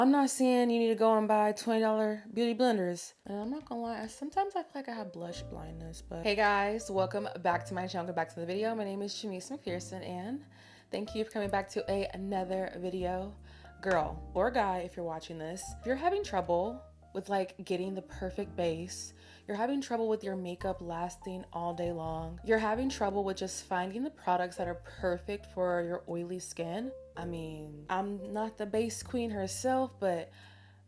I'm not saying you need to go and buy $20 beauty blenders. And I'm not gonna lie, sometimes I feel like I have blush blindness, but hey guys, welcome back to my channel, welcome back to the video. My name is Shamice McPherson and thank you for coming back to another video. Girl or guy, if you're watching this, if you're having trouble with like getting the perfect base, you're having trouble with your makeup lasting all day long, you're having trouble with just finding the products that are perfect for your oily skin. I mean, I'm not the base queen herself, but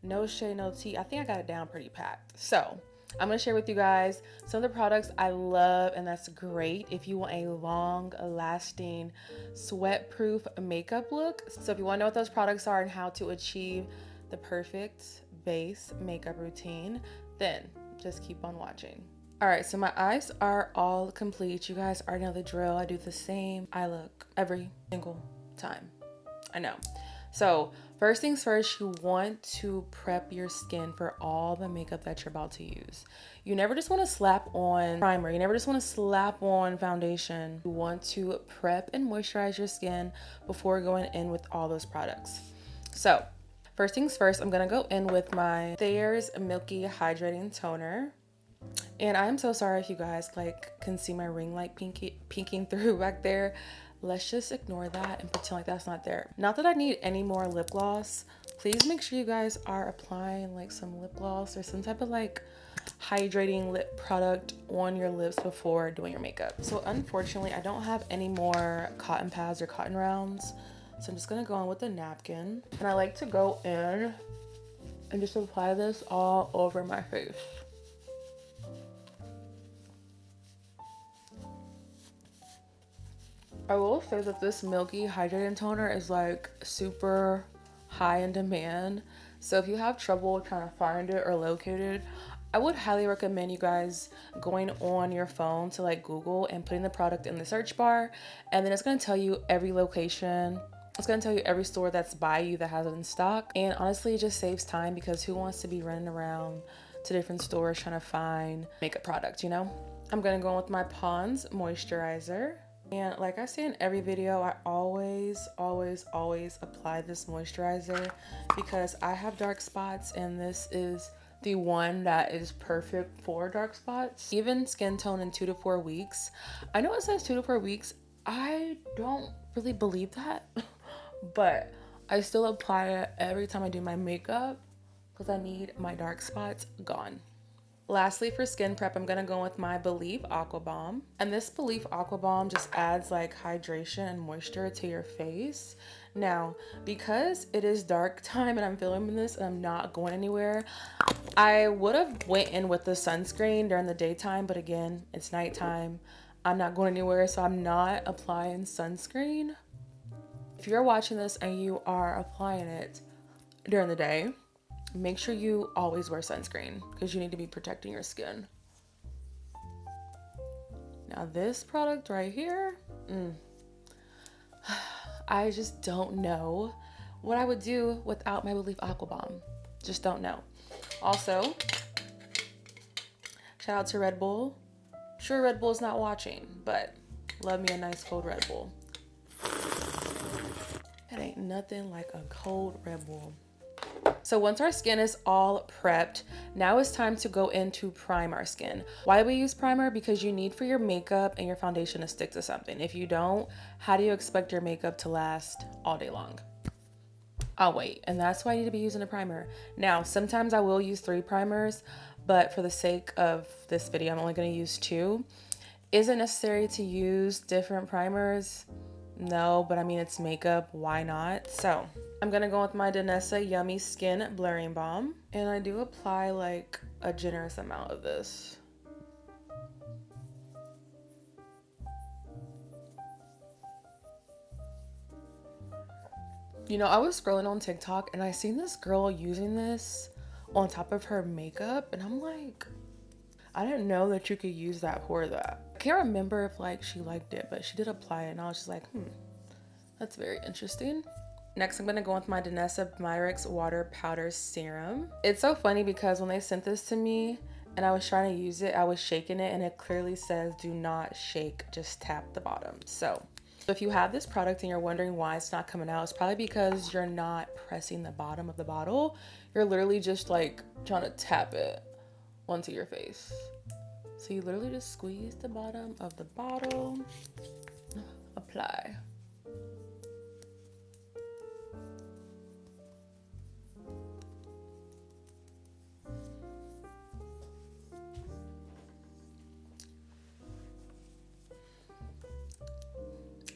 no shade, no tea. I think I got it down pretty packed. So I'm gonna share with you guys some of the products I love, and that's great if you want a long lasting sweat-proof makeup look. So if you wanna know what those products are and how to achieve the perfect base makeup routine, then just keep on watching. All right, so my eyes are all complete. You guys already know the drill. I do the same eye look every single time. I know. So first things first, you want to prep your skin for all the makeup that you're about to use. You never just want to slap on primer. You never just want to slap on foundation. You want to prep and moisturize your skin before going in with all those products. So first things first, I'm gonna go in with my Thayer's Milky Hydrating Toner. And I'm so sorry if you guys like can see my ring light peeking through back there. Let's just ignore that and pretend like that's not there. Not that I need any more lip gloss. Please make sure you guys are applying like some lip gloss or some type of like hydrating lip product on your lips before doing your makeup. So unfortunately, I don't have any more cotton pads or cotton rounds. So I'm just gonna go in with a napkin. And I like to go in and just apply this all over my face. I will say that this Milky Hydrating Toner is like super high in demand. So if you have trouble trying to find it or locate it, I would highly recommend you guys going on your phone to like Google and putting the product in the search bar. And then it's going to tell you every location. It's going to tell you every store that's by you that has it in stock. And honestly, it just saves time because who wants to be running around to different stores trying to find makeup products, you know? I'm going to go in with my Pond's moisturizer. And like I say in every video, I always apply this moisturizer because I have dark spots and this is the one that is perfect for dark spots. Even skin tone in 2 to 4 weeks. I know it says 2 to 4 weeks. I don't really believe that, but I still apply it every time I do my makeup because I need my dark spots gone. Lastly, for skin prep, I'm gonna go with my Belif Aqua Balm. And this Belif Aqua Balm just adds like hydration and moisture to your face. Now, because it is dark time and I'm filming this and I'm not going anywhere, I would have went in with the sunscreen during the daytime, but again, it's nighttime. I'm not going anywhere, so I'm not applying sunscreen. If you're watching this and you are applying it during the day, make sure you always wear sunscreen because you need to be protecting your skin. Now this product right here, I just don't know what I would do without my Belif Aqua Balm. Just don't know. Also, shout out to Red Bull. Sure, Red Bull's not watching, but love me a nice cold Red Bull. It ain't nothing like a cold Red Bull. So once our skin is all prepped, now it's time to go in to prime our skin. Why do we use primer? Because you need for your makeup and your foundation to stick to something. If you don't, how do you expect your makeup to last all day long? I'll wait, and that's why I need to be using a primer. Now, sometimes I will use 3 primers, but for the sake of this video, I'm only gonna use 2. Is it necessary to use different primers? No, but I mean, it's makeup, why not? So I'm gonna go with my Danessa Yummy Skin Blurring Balm, and I do apply like a generous amount of this. You know, I was scrolling on TikTok and I seen this girl using this on top of her makeup, and I'm like, I didn't know that you could use that for that. I can't remember if like she liked it, but she did apply it and I was just like, that's very interesting. Next, I'm gonna go with my Danessa Myricks Water Powder Serum. It's so funny because when they sent this to me and I was trying to use it, I was shaking it and it clearly says do not shake, just tap the bottom. So So if you have this product and you're wondering why it's not coming out, it's probably because you're not pressing the bottom of the bottle. You're literally just like trying to tap it onto your face. So you literally just squeeze the bottom of the bottle, apply.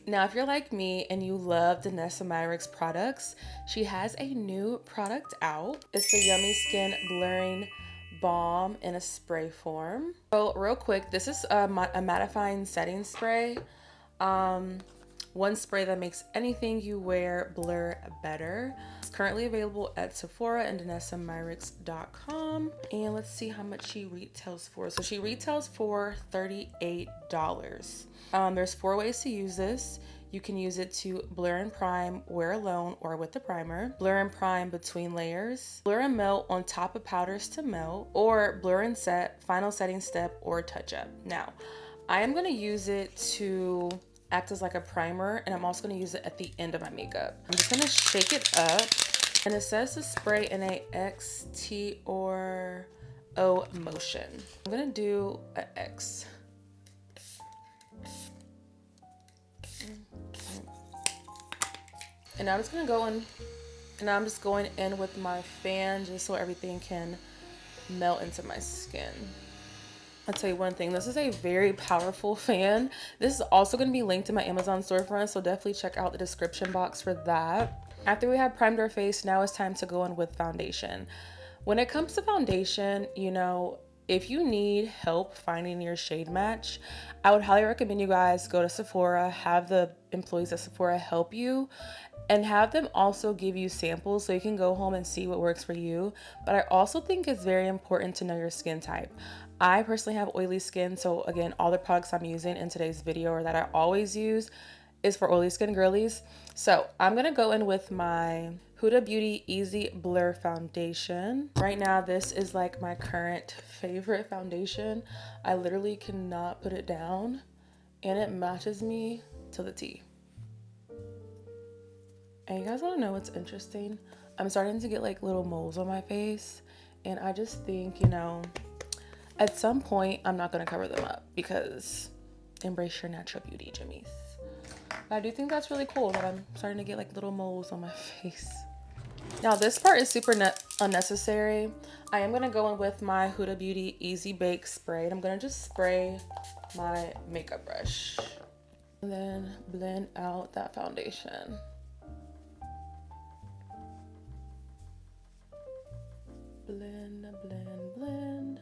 Now, if you're like me and you love Danessa Myricks products, she has a new product out. It's the Yummy Skin Blurring Balm in a spray form. So real quick, this is a mattifying setting spray. One spray that makes anything you wear blur better. It's currently available at Sephora and danessamyricks.com. And let's see how much she retails for. So she retails for $38. There's 4 ways to use this. You can use it to blur and prime, wear alone or with the primer, blur and prime between layers, blur and melt on top of powders to melt, or blur and set, final setting step, or touch up. Now, I am gonna use it to act as like a primer, and I'm also gonna use it at the end of my makeup. I'm just gonna shake it up, and it says to spray in a X, T, or O motion. I'm gonna do an X. And I'm just gonna go in, and I'm just going in with my fan just so everything can melt into my skin. I'll tell you one thing, this is a very powerful fan. This is also going to be linked in my Amazon storefront, so definitely check out the description box for that. After we have primed our face, now it's time to go in with foundation. When it comes to foundation, you know, if you need help finding your shade match, I would highly recommend you guys go to Sephora, have the employees at Sephora help you, and have them also give you samples so you can go home and see what works for you. But I also think it's very important to know your skin type. I personally have oily skin, so again, all the products I'm using in today's video or that I always use is for oily skin girlies. So I'm gonna go in with my Huda Beauty Easy Blur Foundation. Right now, this is like my current favorite foundation. I literally cannot put it down, and it matches me to the T. And you guys wanna know what's interesting? I'm starting to get like little moles on my face, and I just think, you know, at some point, I'm not gonna cover them up because embrace your natural beauty, Jimmies. But I do think that's really cool that I'm starting to get like little moles on my face. Now this part is super unnecessary. I am gonna go in with my Huda Beauty Easy Bake Spray, and I'm gonna just spray my makeup brush and then blend out that foundation. Blend, blend, blend.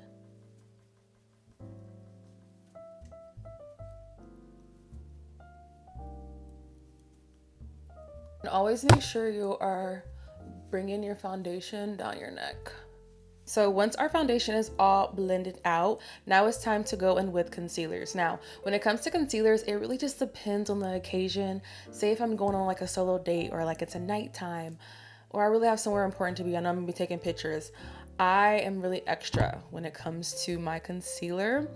And always make sure you are bringing your foundation down your neck. So once our foundation is all blended out, now it's time to go in with concealers. Now, when it comes to concealers, it really just depends on the occasion. Say if I'm going on like a solo date or like it's a nighttime, or I really have somewhere important to be, I know I'm gonna be taking pictures. I am really extra when it comes to my concealer.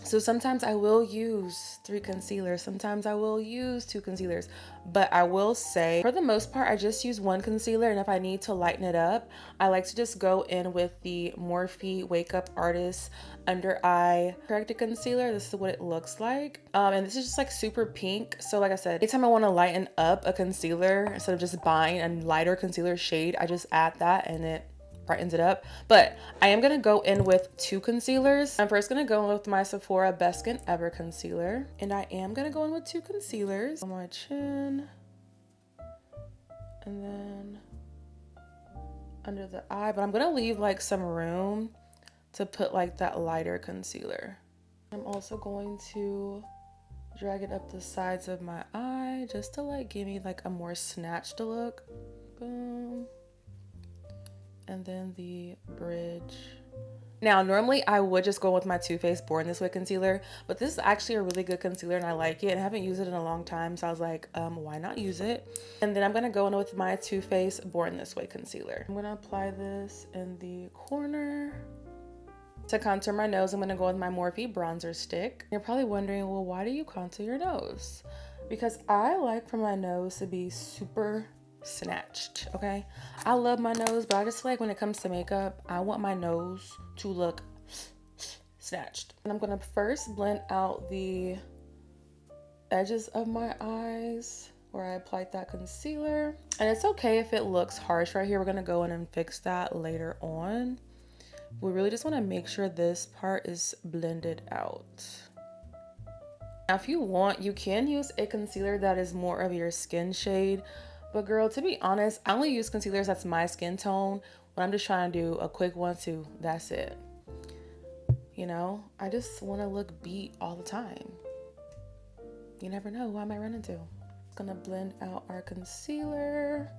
So sometimes I will use 3 concealers, sometimes I will use 2 concealers, but I will say for the most part, I just use 1 concealer, and if I need to lighten it up, I like to just go in with the Morphe Wake Up Artist Under Eye Corrected Concealer. This is what it looks like. And this is just like super pink. So like I said, anytime I want to lighten up a concealer, instead of just buying a lighter concealer shade, I just add that and it brightens it up. But I am gonna go in with 2 concealers. I'm first gonna go in with my Sephora Best Skin Ever concealer, and I am gonna go in with 2 concealers on my chin and then under the eye, but I'm gonna leave like some room to put like that lighter concealer. I'm also going to drag it up the sides of my eye just to like give me like a more snatched look. Boom. And then the bridge. Now, normally I would just go with my Too Faced Born This Way concealer, but this is actually a really good concealer and I like it, and I haven't used it in a long time, so I was like, why not use it? And then I'm gonna go in with my Too Faced Born This Way concealer. I'm gonna apply this in the corner. To contour my nose, I'm gonna go with my Morphe bronzer stick. You're probably wondering, well, why do you contour your nose? because I like for my nose to be super snatched, okay? I love my nose, but I just feel like when it comes to makeup, I want my nose to look snatched. And I'm gonna first blend out the edges of my eyes where I applied that concealer. And it's okay if it looks harsh right here. We're gonna go in and fix that later on. We really just wanna make sure this part is blended out. Now, if you want, you can use a concealer that is more of your skin shade. But girl, to be honest, I only use concealers that's my skin tone when I'm just trying to do a quick 1-2. That's it. You know, I just want to look beat all the time. You never know who I might run into. Gonna blend out our concealer.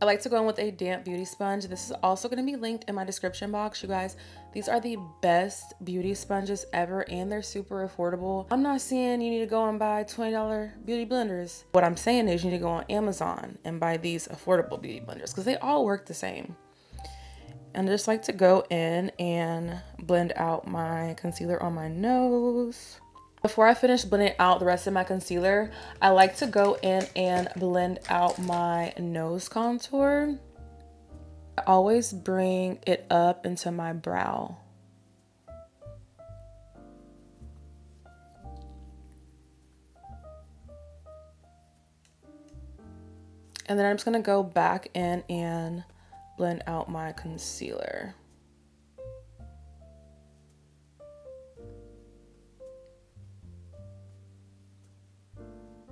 I like to go in with a damp beauty sponge. This is also going to be linked in my description box, you guys. These are the best beauty sponges ever, and they're super affordable. I'm not saying you need to go and buy $20 beauty blenders. What I'm saying is you need to go on Amazon and buy these affordable beauty blenders because they all work the same. And I just like to go in and blend out my concealer on my nose. Before I finish blending out the rest of my concealer, I like to go in and blend out my nose contour. I always bring it up into my brow. And then I'm just gonna go back in and blend out my concealer.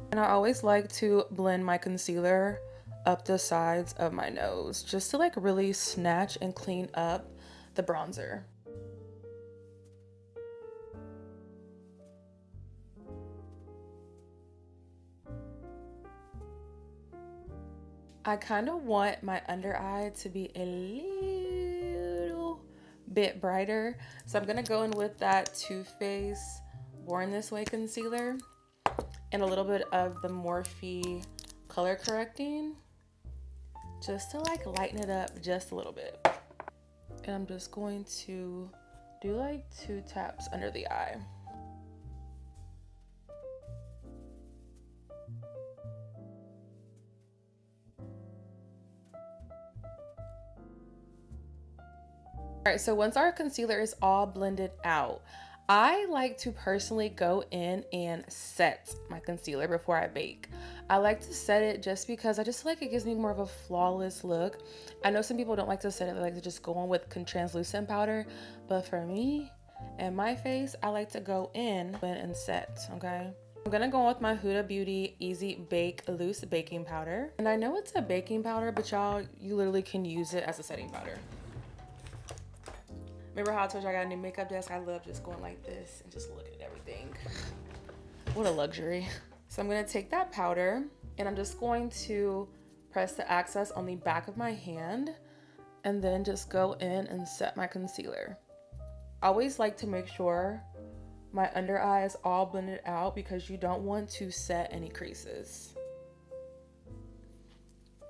And I always like to blend my concealer up the sides of my nose just to like really snatch and clean up the bronzer. I kind of want my under eye to be a little bit brighter. So I'm gonna go in with that Too Faced Born This Way concealer and a little bit of the Morphe color correcting just to like lighten it up just a little bit. And I'm just going to do like 2 taps under the eye. All right, so once our concealer is all blended out, I like to personally go in and set my concealer before I bake. I like to set it just because I just feel like it gives me more of a flawless look. I know some people don't like to set it, they like to just go on with translucent powder, but for me and my face, I like to go in and set, okay? I'm gonna go on with my Huda Beauty Easy Bake Loose Baking Powder. And I know it's a baking powder, but y'all, you literally can use it as a setting powder. Remember how I told you I got a new makeup desk? I love just going like this and just looking at everything. What a luxury. So I'm gonna take that powder and I'm just going to press the access on the back of my hand and then just go in and set my concealer. I always like to make sure my under eye is all blended out because you don't want to set any creases.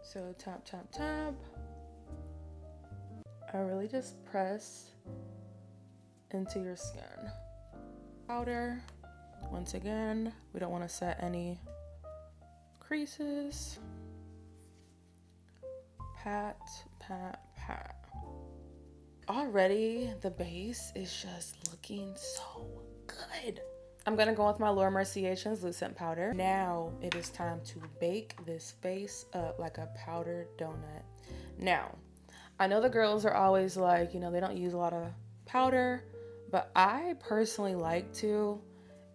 So tap, tap, tap. I really just press into your skin. Powder, once again, we don't want to set any creases. Pat, pat, pat. Already the base is just looking so good. I'm gonna go with my Mercier translucent powder. Now it is time to bake this face up like a powdered donut. Now, I know the girls are always like, you know, they don't use a lot of powder, but I personally like to.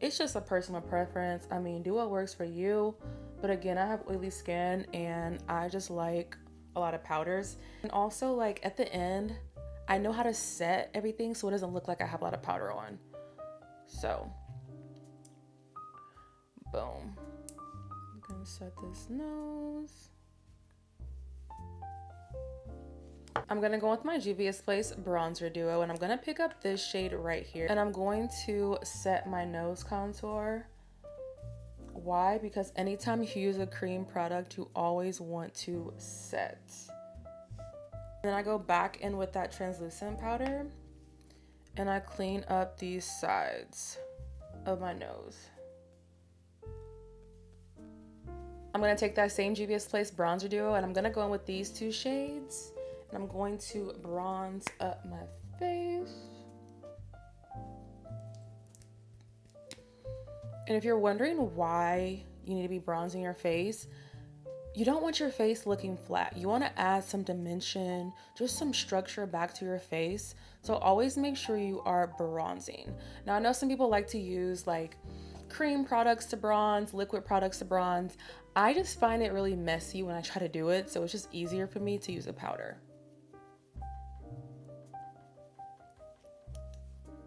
It's just a personal preference. I mean, do what works for you. But again, I have oily skin and I just like a lot of powders. And also like at the end, I know how to set everything so it doesn't look like I have a lot of powder on. So, boom. I'm gonna set this nose. I'm gonna go with my Juvia's Place bronzer duo and I'm gonna pick up this shade right here and I'm going to set my nose contour. Why? Because anytime you use a cream product, you always want to set. Then I go back in with that translucent powder and I clean up these sides of my nose. I'm gonna take that same Juvia's Place bronzer duo and I'm gonna go in with these two shades and I'm going to bronze up my face. And if you're wondering why you need to be bronzing your face, you don't want your face looking flat. You want to add some dimension, just some structure back to your face. So always make sure you are bronzing. Now I know some people like to use like cream products to bronze, liquid products to bronze. I just find it really messy when I try to do it, so it's just easier for me to use a powder.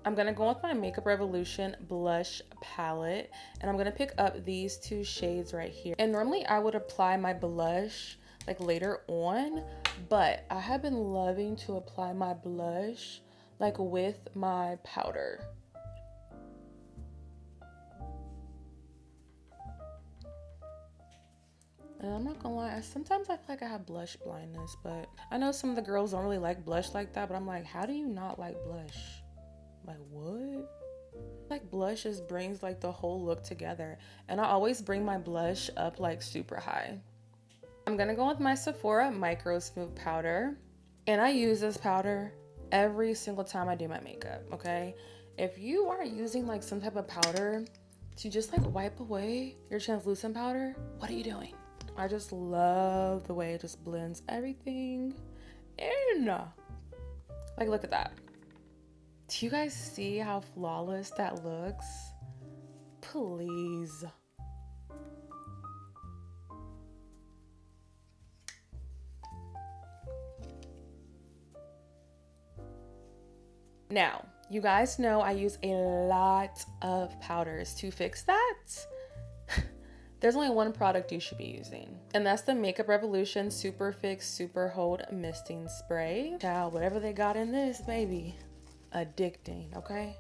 I'm gonna go with my Makeup Revolution blush palette and I'm gonna pick up these two shades right here. And normally I would apply my blush like later on, but I have been loving to apply my blush like with my powder. And I'm not gonna lie, sometimes I feel like I have blush blindness, but I know some of the girls don't really like blush like that, but I'm like, how do you not like blush? Like what? Like blush just brings like the whole look together. And I always bring my blush up like super high. I'm gonna go with my Sephora Micro Smooth Powder. And I use this powder every single time I do my makeup, okay? If you are using like some type of powder to just like wipe away your translucent powder, what are you doing? I just love the way it just blends everything in. Like look at that. Do you guys see how flawless that looks? Please. Now, you guys know I use a lot of powders to fix that. There's only one product you should be using, and that's the Makeup Revolution Super Fix Super Hold Misting Spray. Child, whatever they got in this, baby. Addicting, okay?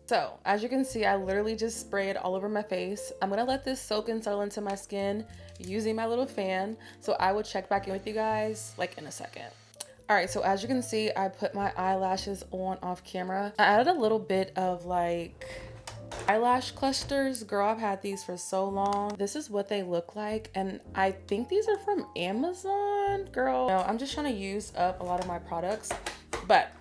So, as you can see, I literally just spray it all over my face. I'm gonna let this soak and settle into my skin using my little fan. So I will check back in with you guys like in a second. All right, so as you can see, I put my eyelashes on off camera. I added a little bit of like eyelash clusters. Girl, I've had these for so long. This is what they look like, and I think these are from Amazon. Girl, no, I'm just trying to use up a lot of my products, but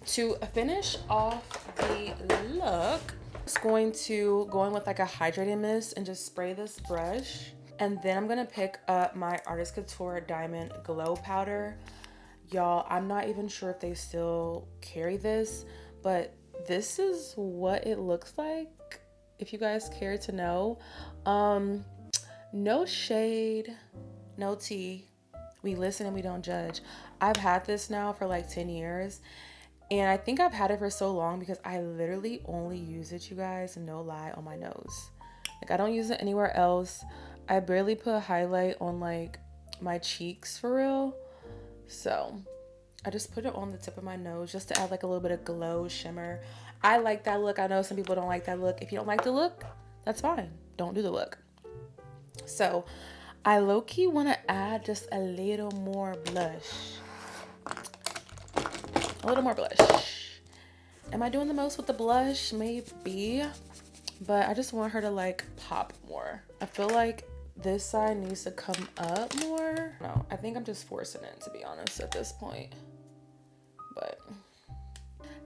to finish off the look, I'm just going to go in with like a hydrating mist and just spray this brush, and then I'm gonna pick up my Artist Couture Diamond Glow Powder. Y'all, I'm not even sure if they still carry this, but this is what it looks like, if you guys care to know. No shade, no tea. We listen and we don't judge. I've had this now for like 10 years, and I think I've had it for so long because I literally only use it, you guys, no lie, on my nose. Like I don't use it anywhere else. I barely put a highlight on like my cheeks for real. So I just put it on the tip of my nose just to add like a little bit of glow, shimmer. I like that look. I know some people don't like that look. If you don't like the look, that's fine. Don't do the look. So I low-key want to add just a little more blush. A little more blush. Am I doing the most with the blush? Maybe. But I just want her to like pop more. I feel like this side needs to come up more. No, I think I'm just forcing it, to be honest, at this point. But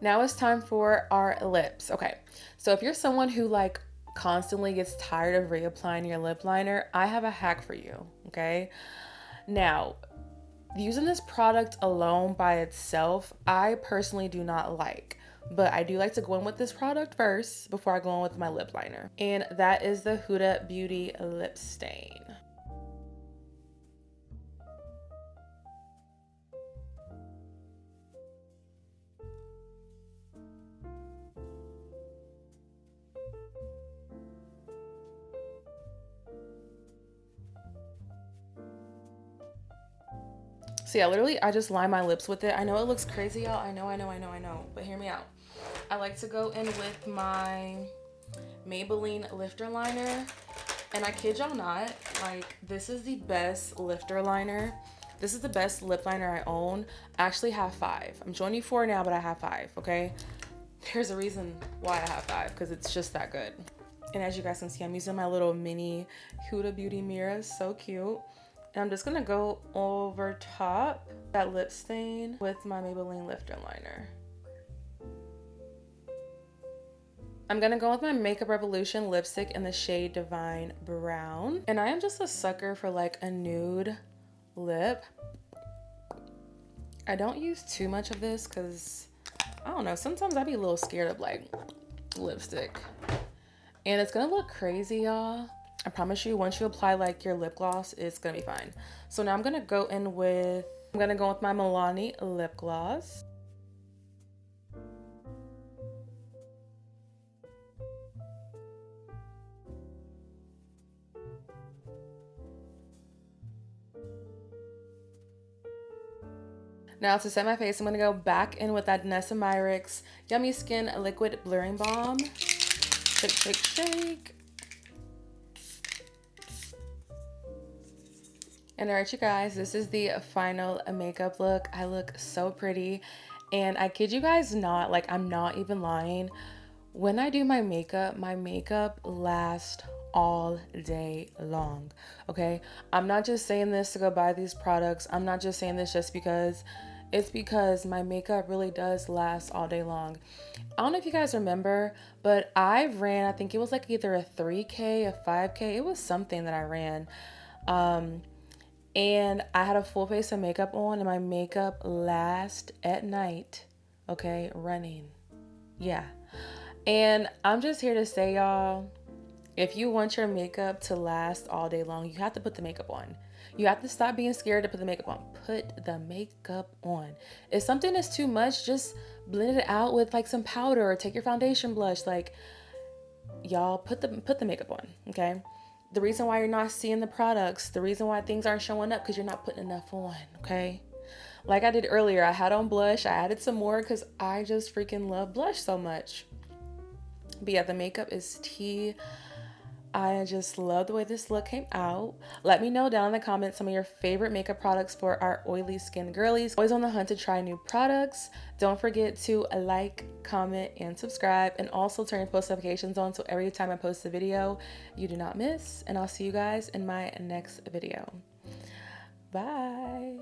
now it's time for our lips. Okay, so if you're someone who like constantly gets tired of reapplying your lip liner, I have a hack for you, okay? Now, using this product alone by itself, I personally do not like. But I do like to go in with this product first before I go in with my lip liner. And that is the Huda Beauty Lip Stain. So yeah, literally I just line my lips with it. I know it looks crazy, y'all. I know. But hear me out. I like to go in with my Maybelline lifter liner And I kid y'all not, like, this is the best lifter liner. This is the best lip liner I own. I actually have 5. I'm showing you 4 now, but I have 5, okay? There's a reason why I have 5, because it's just that good. And as you guys can see, I'm using my little mini Huda Beauty mirror. So cute. And I'm just going to go over top that lip stain with my Maybelline lifter liner. I'm gonna go with my Makeup Revolution lipstick in the shade Divine Brown. And I am just a sucker for like a nude lip. I don't use too much of this because, I don't know, sometimes I'd be a little scared of like lipstick. And it's gonna look crazy, y'all. I promise you, once you apply like your lip gloss, it's gonna be fine. So now I'm gonna go with my Milani lip gloss. Now to set my face, I'm gonna go back in with that danessa myricks Yummy Skin Liquid Blurring Balm. Shake, shake, shake. And all right, you guys, this is the final makeup look. I look so pretty. And I kid you guys not, like, I'm not even lying. When I do my makeup lasts all day long, okay? I'm not just saying this to go buy these products. I'm not just saying this just because. It's because my makeup really does last all day long. I don't know if you guys remember, but I ran, I think it was like either a 3K, a 5K. It was something that I ran. And I had a full face of makeup on, and my makeup lasts at night, okay, running. Yeah. And I'm just here to say, y'all, if you want your makeup to last all day long, you have to put the makeup on. You have to stop being scared to put the makeup on. Put the makeup on. If something is too much, just blend it out with like some powder or take your foundation blush. Like, y'all, put the makeup on, okay? The reason why you're not seeing the products, the reason why things aren't showing up, because you're not putting enough on, okay? Like I did earlier, I had on blush. I added some more because I just freaking love blush so much. But yeah, the makeup is tea. I just love the way this look came out. Let me know down in the comments some of your favorite makeup products for our oily skin girlies. Always on the hunt to try new products. Don't forget to like, comment, and subscribe. And also turn your post notifications on so every time I post a video, you do not miss. And I'll see you guys in my next video. Bye.